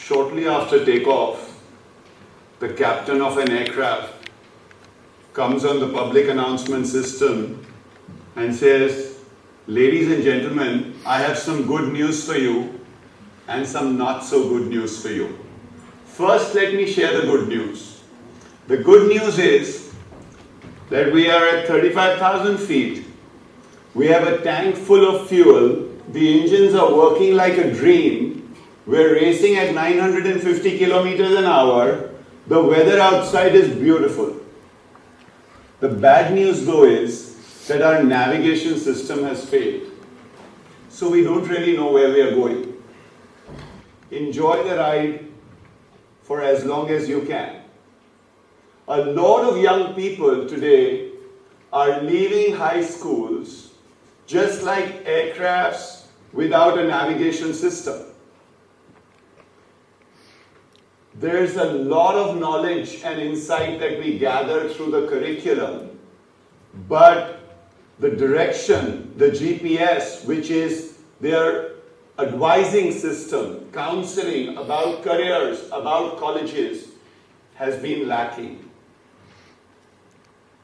Shortly after takeoff, the captain of an aircraft comes on the public announcement system and says, "Ladies and gentlemen, I have some good news for you and some not so good news for you." First, let me share the good news. The good news is that we are at 35,000 feet. We have a tank full of fuel. The engines are working like a dream. We're racing at 950 kilometers an hour. The weather outside is beautiful. The bad news though is that our navigation system has failed. So we don't really know where we are going. Enjoy the ride for as long as you can. A lot of young people today are leaving high schools just like aircrafts without a navigation system. There's a lot of knowledge and insight that we gather through the curriculum, but the direction, the GPS, which is their advising system, counseling about careers, about colleges, has been lacking.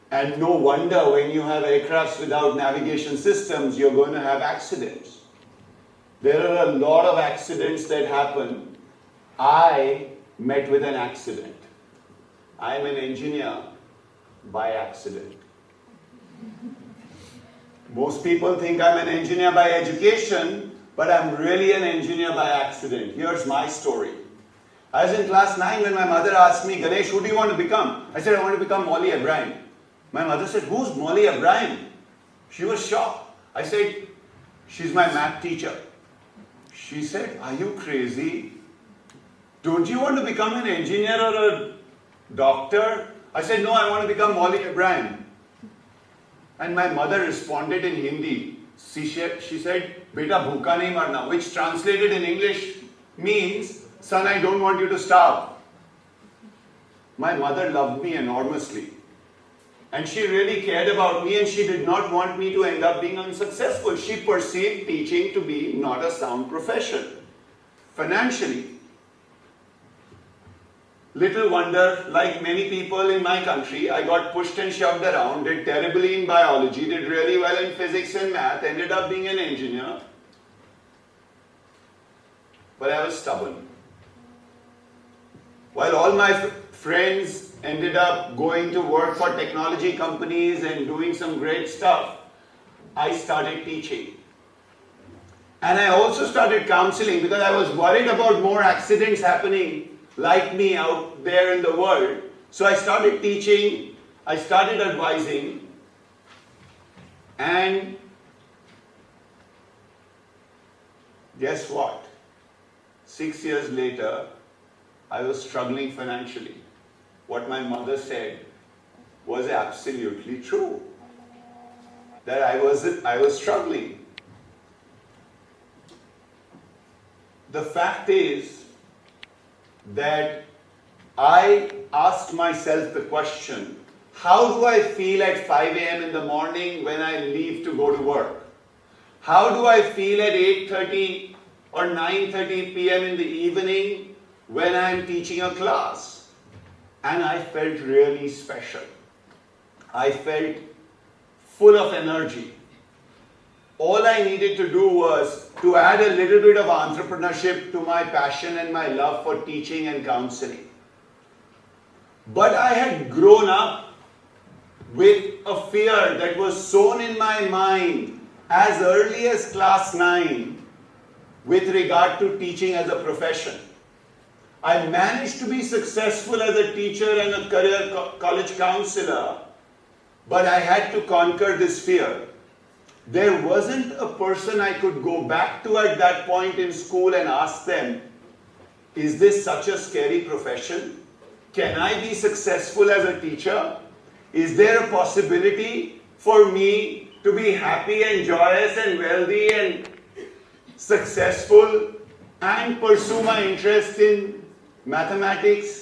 And no wonder when you have aircrafts without navigation systems, you're going to have accidents. There are a lot of accidents that happen. I met with an accident. I am an engineer by accident. Most people think I'm an engineer by education, but I'm really an engineer by accident. Here's my story. I was in class 9 when my mother asked me, "Ganesh, who do you want to become?" I said, "I want to become Molly Abraham." My mother said, "Who's Molly Abraham?" She was shocked. I said, "She's my math teacher." She said, "Are you crazy? Don't you want to become an engineer or a doctor?" I said, "No, I want to become Molly Abraham." And my mother responded in Hindi. She said, "Beta bhuka nahi marna," which translated in English means, "Son, I don't want you to starve." My mother loved me enormously. And she really cared about me, and she did not want me to end up being unsuccessful. She perceived teaching to be not a sound profession, financially. Little wonder, like many people in my country, I got pushed and shoved around, did terribly in biology, did really well in physics and math, ended up being an engineer. But I was stubborn. While all my friends ended up going to work for technology companies and doing some great stuff, I started teaching. And I also started counseling because I was worried about more accidents happening like me out there in the world. So I started teaching, I started advising, and guess what? 6 years later, I was struggling financially. What my mother said was absolutely true, that I was struggling. The fact is that I asked myself the question, how do I feel at 5 a.m. in the morning when I leave to go to work? How do I feel at 8:30 or 9:30 p.m. in the evening when I'm teaching a class? And I felt really special. I felt full of energy. All I needed to do was to add a little bit of entrepreneurship to my passion and my love for teaching and counseling. But I had grown up with a fear that was sown in my mind as early as class 9 with regard to teaching as a profession. I managed to be successful as a teacher and a career college counselor, but I had to conquer this fear. There wasn't a person I could go back to at that point in school and ask them, "Is this such a scary profession? Can I be successful as a teacher? Is there a possibility for me to be happy and joyous and wealthy and successful and pursue my interest in mathematics?"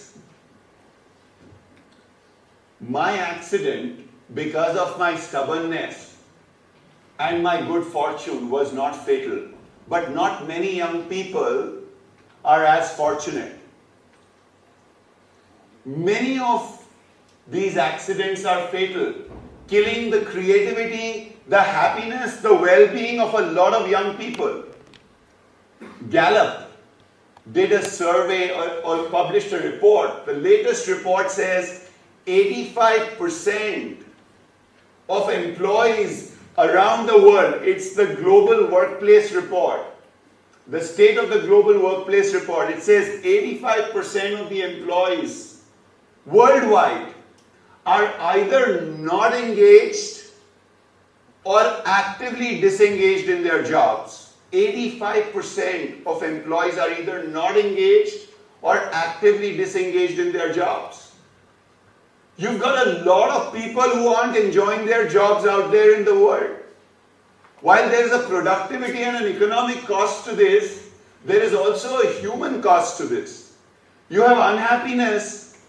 My accident, because of my stubbornness and my good fortune, was not fatal. But not many young people are as fortunate. Many of these accidents are fatal, killing the creativity, the happiness, the well-being of a lot of young people. Gallup did a survey or published a report. The latest report says 85% of employees around the world, it's the Global Workplace Report, the State of the Global Workplace Report, it says 85% of the employees worldwide are either not engaged or actively disengaged in their jobs. 85% of employees are either not engaged or actively disengaged in their jobs. You've got a lot of people who aren't enjoying their jobs out there in the world. While there is a productivity and an economic cost to this, there is also a human cost to this. You have unhappiness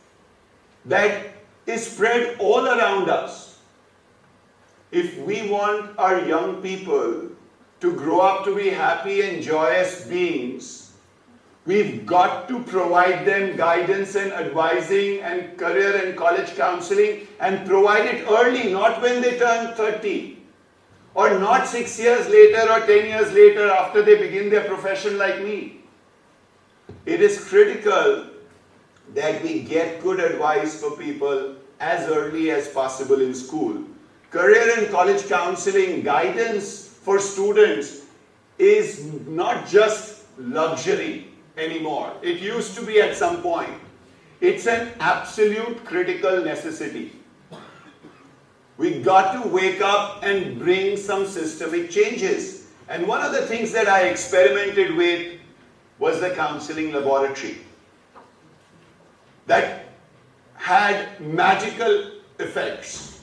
that is spread all around us. If we want our young people to grow up to be happy and joyous beings, we've got to provide them guidance and advising and career and college counseling, and provide it early, not when they turn 30, or not 6 years later or 10 years later after they begin their profession like me. It is critical that we get good advice for people as early as possible in school. Career and college counseling, guidance for students is not just luxury anymore. It used to be at some point. It's an absolute critical necessity. We got to wake up and bring some systemic changes. And one of the things that I experimented with was the counseling laboratory that had magical effects.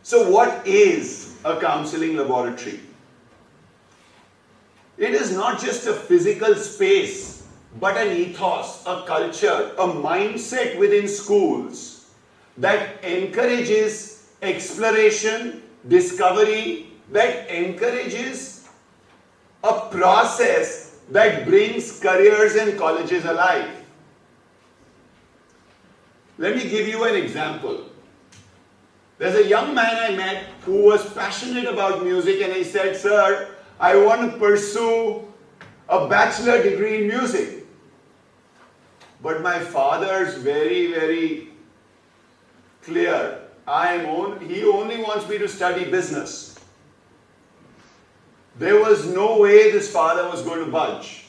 So what is a counseling laboratory? It is not just a physical space, but an ethos, a culture, a mindset within schools that encourages exploration, discovery, that encourages a process that brings careers and colleges alive. Let me give you an example. There's a young man I met who was passionate about music, and he said, "Sir, I want to pursue a bachelor degree in music. But my father's very, very clear. He only wants me to study business." There was no way this father was going to budge.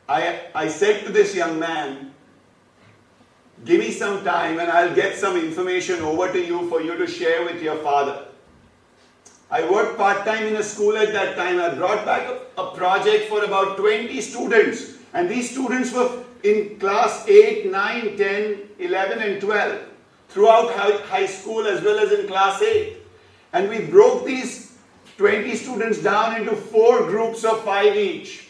I said to this young man, "Give me some time and I'll get some information over to you for you to share with your father." I worked part-time in a school at that time. I brought back a project for about 20 students. And these students were in class 8, 9, 10, 11 and 12. Throughout high school as well as in class 8. And we broke these 20 students down into 4 groups of 5 each.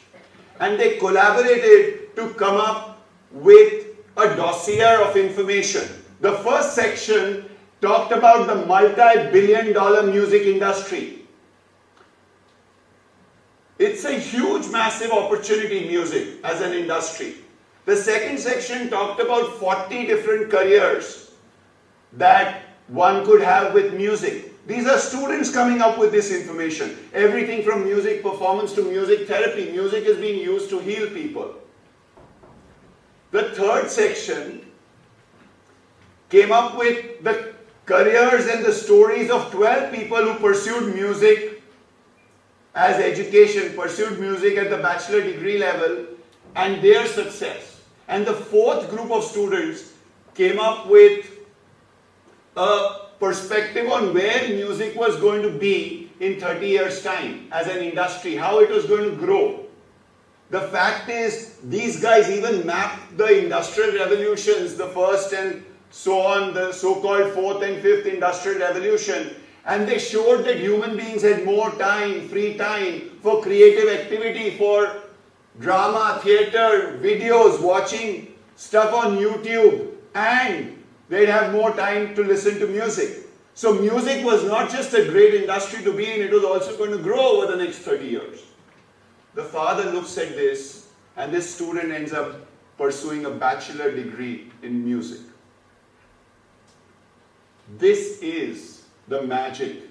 And they collaborated to come up with a dossier of information. The first section talked about the multi-billion-dollar music industry. It's a huge, massive opportunity, music as an industry. The second section talked about 40 different careers that one could have with music. These are students coming up with this information. Everything from music performance to music therapy. Music is being used to heal people. The third section came up with the careers and the stories of 12 people who pursued music as education, pursued music at the bachelor degree level, and their success. And the fourth group of students came up with a perspective on where music was going to be in 30 years' time as an industry, how it was going to grow. The fact is, these guys even mapped the industrial revolutions, the first and so on, the so-called fourth and fifth industrial revolution, and they showed that human beings had more time, free time for creative activity, for drama, theater, videos, watching stuff on YouTube, and they'd have more time to listen to music. So music was not just a great industry to be in, it was also going to grow over the next 30 years. The father looks at this, and this student ends up pursuing a bachelor degree in music. This is the magic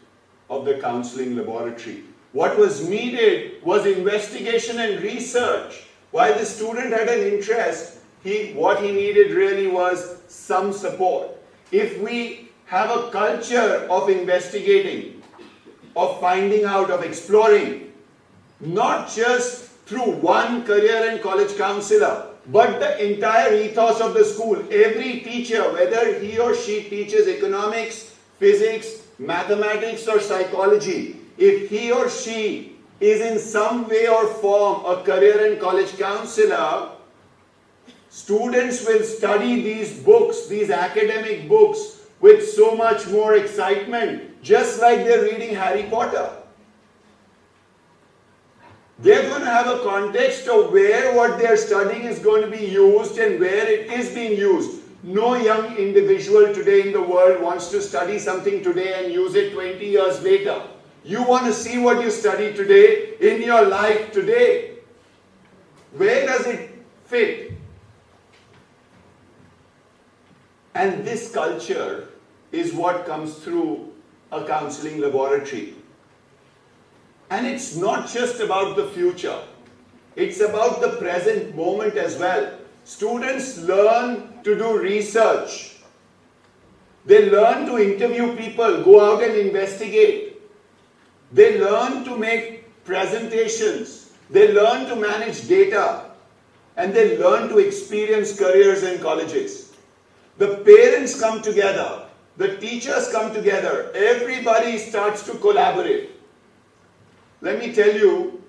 of the counseling laboratory. What was needed was investigation and research. While the student had an interest, what he needed really was some support. If we have a culture of investigating, of finding out, of exploring, not just through one career and college counselor, but the entire ethos of the school, every teacher, whether he or she teaches economics, physics, mathematics or psychology, if he or she is in some way or form a career and college counselor, students will study these books, these academic books, with so much more excitement, just like they're reading Harry Potter. They're going to have a context of where what they're studying is going to be used and where it is being used. No young individual today in the world wants to study something today and use it 20 years later. You want to see what you study today in your life today. Where does it fit? And this culture is what comes through a counseling laboratory. And it's not just about the future. It's about the present moment as well. Students learn to do research. They learn to interview people, go out and investigate. They learn to make presentations. They learn to manage data. And they learn to experience careers in colleges. The parents come together. The teachers come together. Everybody starts to collaborate. Let me tell you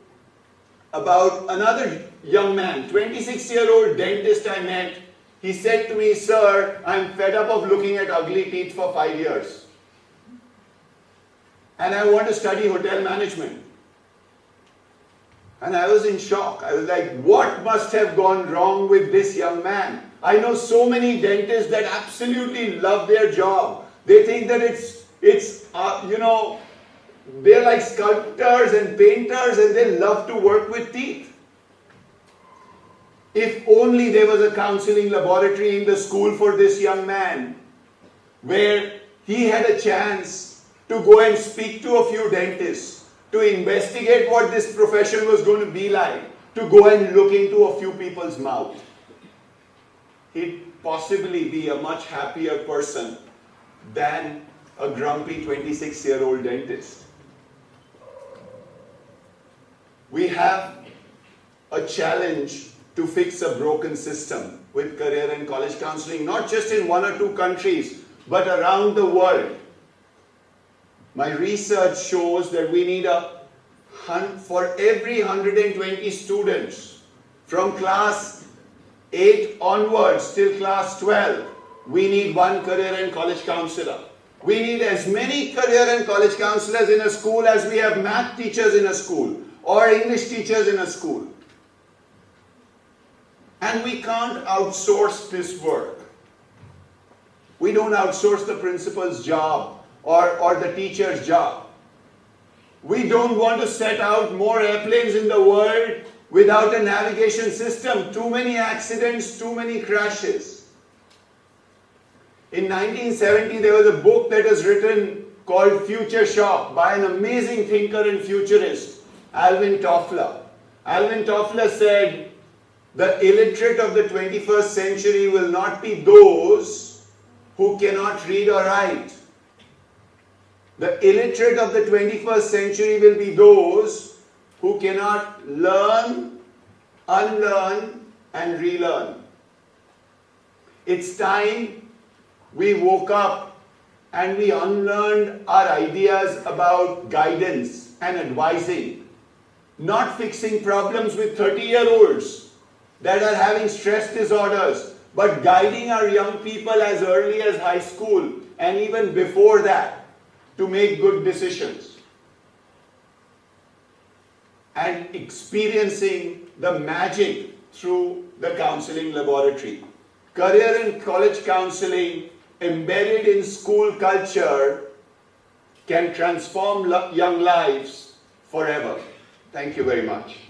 about another young man, 26-year-old dentist I met. He said to me, "Sir, I'm fed up of looking at ugly teeth for 5 years. And I want to study hotel management." And I was in shock. I was like, what must have gone wrong with this young man? I know so many dentists that absolutely love their job. They think that they're like sculptors and painters and they love to work with teeth. If only there was a counseling laboratory in the school for this young man where he had a chance to go and speak to a few dentists, to investigate what this profession was going to be like, to go and look into a few people's mouth. He'd possibly be a much happier person than a grumpy 26-year-old dentist. We have a challenge to fix a broken system with career and college counseling, not just in 1 or 2 countries, but around the world. My research shows that we need for every 120 students from class 8 onwards till class 12, we need 1 career and college counselor. We need as many career and college counselors in a school as we have math teachers in a school or English teachers in a school. And we can't outsource this work. We don't outsource the principal's job or the teacher's job. We don't want to set out more airplanes in the world without a navigation system. Too many accidents, too many crashes. In 1970, there was a book that was written called Future Shock by an amazing thinker and futurist, Alvin Toffler. Alvin Toffler said, the illiterate of the 21st century will not be those who cannot read or write. The illiterate of the 21st century will be those who cannot learn, unlearn, and relearn. It's time we woke up and we unlearned our ideas about guidance and advising, not fixing problems with 30-year-olds that are having stress disorders, but guiding our young people as early as high school and even before that to make good decisions. And experiencing the magic through the counseling laboratory. Career and college counseling embedded in school culture can transform young lives forever. Thank you very much.